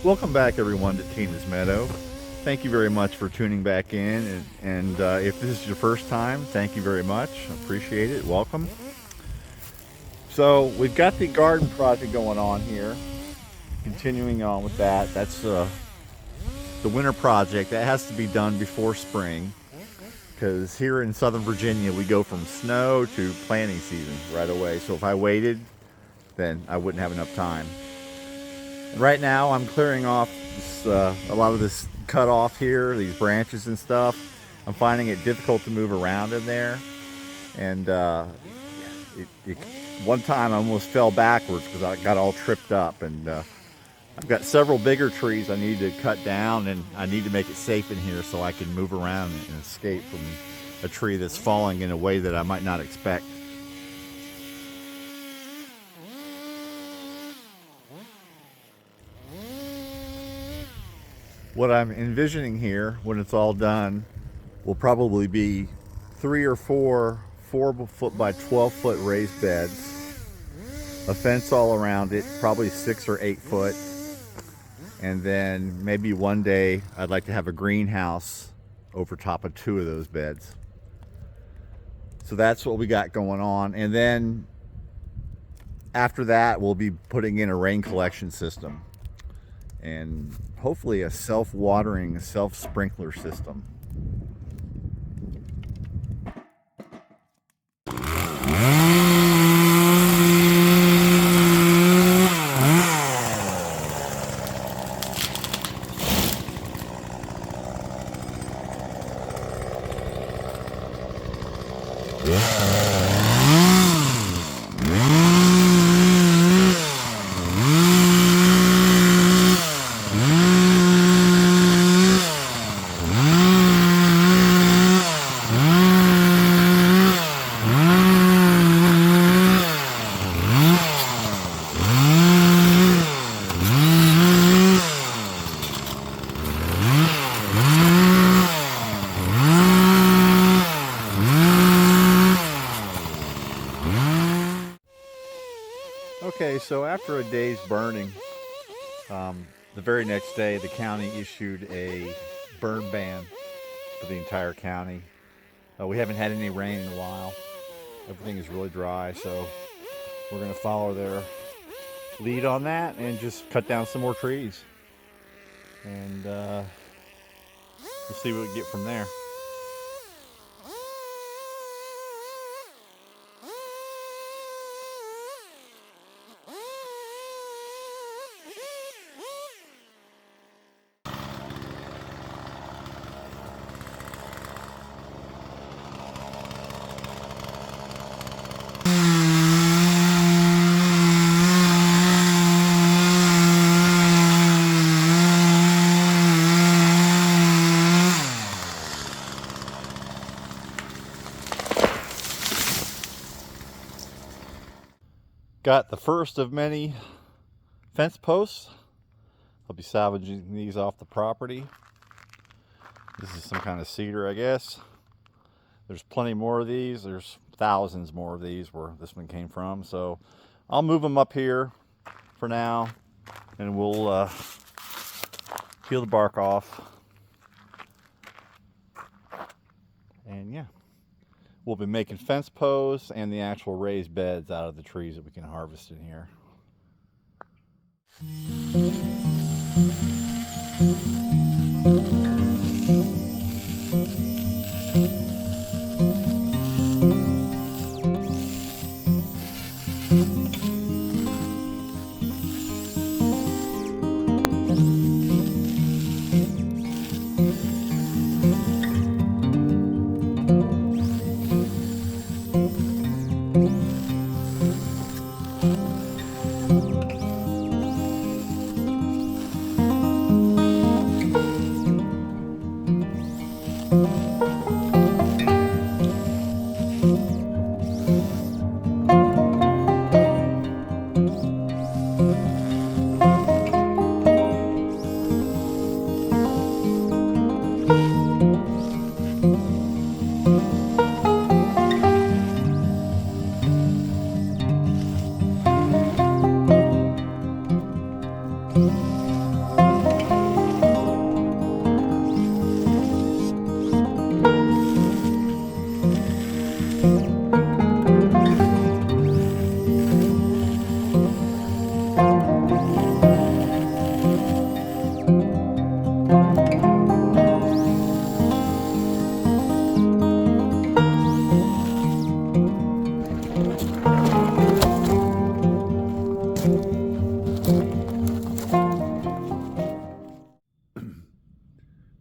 Welcome back everyone to Tina's Meadow. Thank you very much for tuning back in, and if this is your first time, thank you very much. Appreciate it. Welcome. So we've got the garden project going on here. Continuing on with that. That's the winter project. That has to be done before spring, because here in Southern Virginia we go from snow to planting season right away. So if I waited, then I wouldn't have enough time. Right now I'm clearing off this, a lot of this cut off here, these branches and stuff. I'm finding it difficult to move around in there, and one time I almost fell backwards because I got all tripped up. And I've got several bigger trees I need to cut down, and I need to make it safe in here so I can move around and escape from a tree that's falling in a way that I might not expect. What I'm envisioning here when it's all done will probably be 3 or 4 4-foot by 12-foot raised beds, a fence all around it, probably 6 or 8 foot, and then maybe one day I'd like to have a greenhouse over top of 2 of those beds. So that's what we got going on. And then after that we'll be putting in a rain collection system and hopefully a self-watering, self-sprinkler system. Okay, so after a day's burning, the very next day the county issued a burn ban for the entire county. We haven't had any rain in a while. Everything is really dry, so we're going to follow their lead on that and just cut down some more trees. And we'll see what we get from there. Got the first of many fence posts. I'll be salvaging these off the property. This is some kind of cedar, I guess. There's plenty more of these. There's thousands more of these where this one came from. So I'll move them up here for now, and we'll peel the bark off. And yeah, we'll be making fence posts and the actual raised beds out of the trees that we can harvest in here.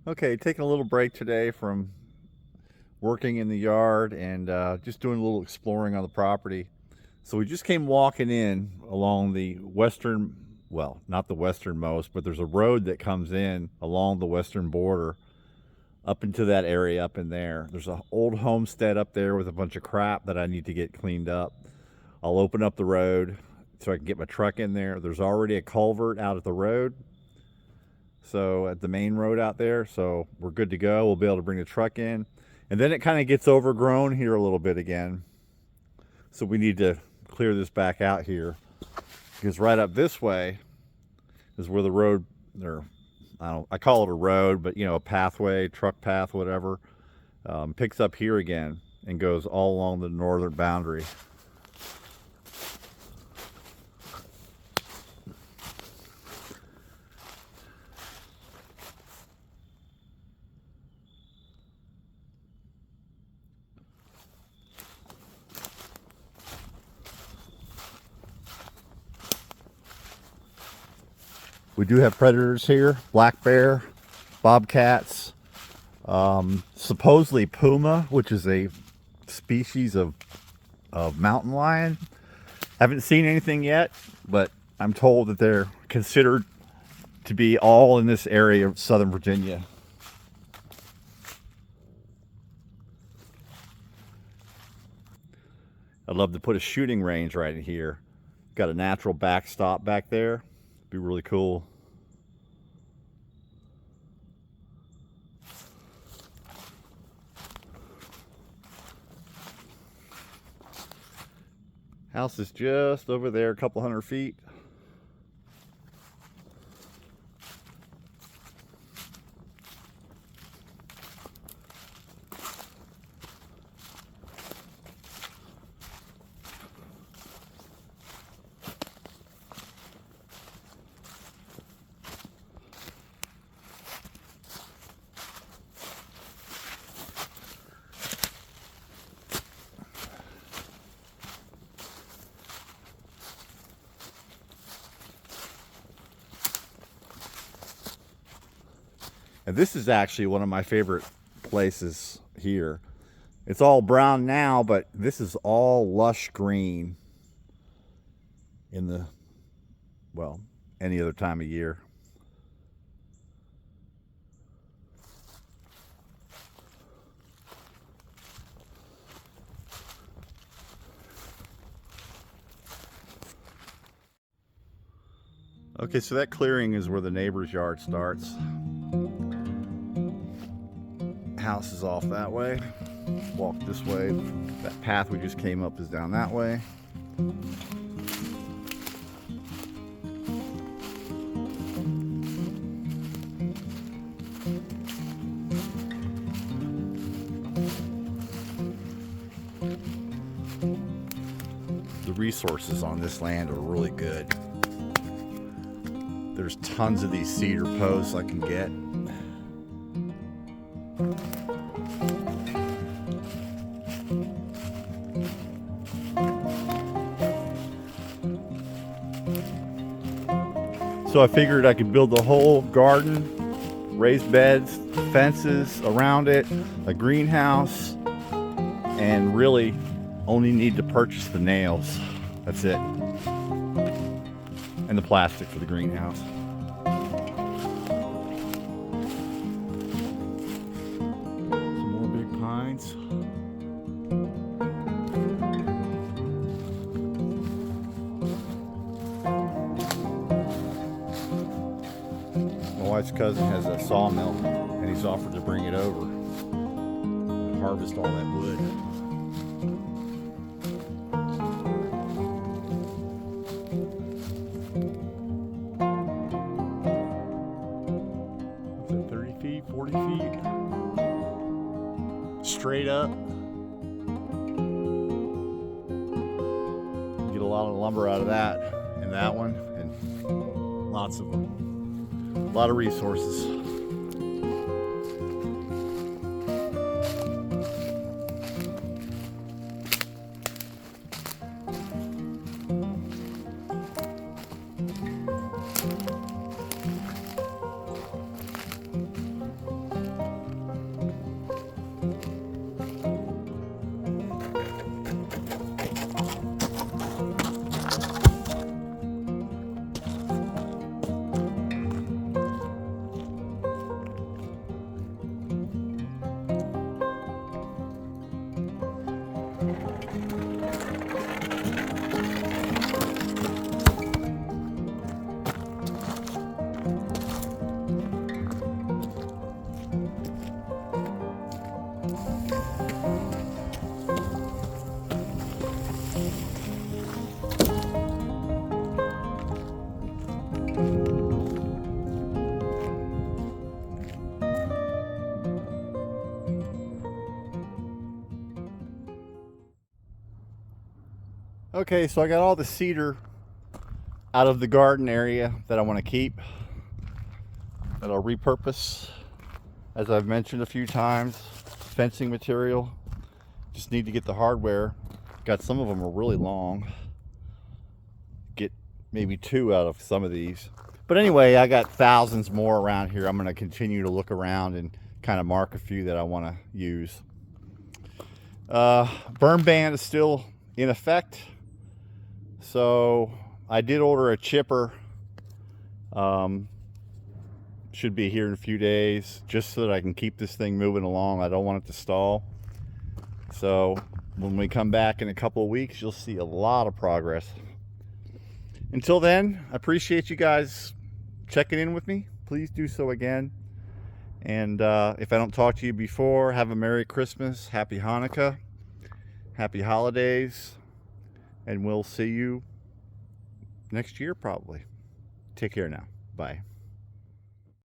Okay, taking a little break today from working in the yard and just doing a little exploring on the property. So we just came walking in along the western, well, not the westernmost, but there's a road that comes in along the western border up into that area up in there. There's an old homestead up there with a bunch of crap that I need to get cleaned up. I'll open up the road so I can get my truck in there. There's already a culvert out at the road, so at the main road out there, so we're good to go. We'll be able to bring the truck in, and then it kind of gets overgrown here a little bit again, so we need to clear this back out here, because right up this way is where the road, or I call it a road, but you know, a pathway, truck path, whatever, picks up here again and goes all along the northern boundary. We do have predators here: black bear, bobcats, supposedly puma, which is a species of mountain lion. Haven't seen anything yet, but I'm told that they're considered to be all in this area of Southern Virginia. I'd love to put a shooting range right in here. Got a natural backstop back there. Be really cool. House is just over there, a couple hundred feet. And this is actually one of my favorite places here. It's all brown now, but this is all lush green in the, well, any other time of year. Okay, so that clearing is where the neighbor's yard starts. House is off that way. Walk this way. That path we just came up is down that way. The resources on this land are really good. There's tons of these cedar posts I can get. So I figured I could build the whole garden, raised beds, fences around it, a greenhouse, and really only need to purchase the nails. That's it. And the plastic for the greenhouse. Some more big pines. My wife's cousin has a sawmill, and he's offered to bring it over and harvest all that wood. What's it, 30 feet, 40 feet? Straight up. Get a lot of lumber out of that and that one, and lots of them. A lot of resources. Okay, so I got all the cedar out of the garden area that I want to keep, that I'll repurpose, as I've mentioned a few times. Fencing material. Just need to get the hardware. Got some of them are really long. Get maybe 2 out of some of these. But anyway, I got thousands more around here. I'm going to continue to look around and kind of mark a few that I want to use. Burn ban is still in effect. So I did order a chipper. Should be here in a few days, just so that I can keep this thing moving along. I don't want it to stall. So when we come back in a couple of weeks, you'll see a lot of progress. Until then, I appreciate you guys checking in with me. Please do so again. And if I don't talk to you before, have a Merry Christmas, Happy Hanukkah, Happy Holidays, and we'll see you next year probably. Take care now. Bye.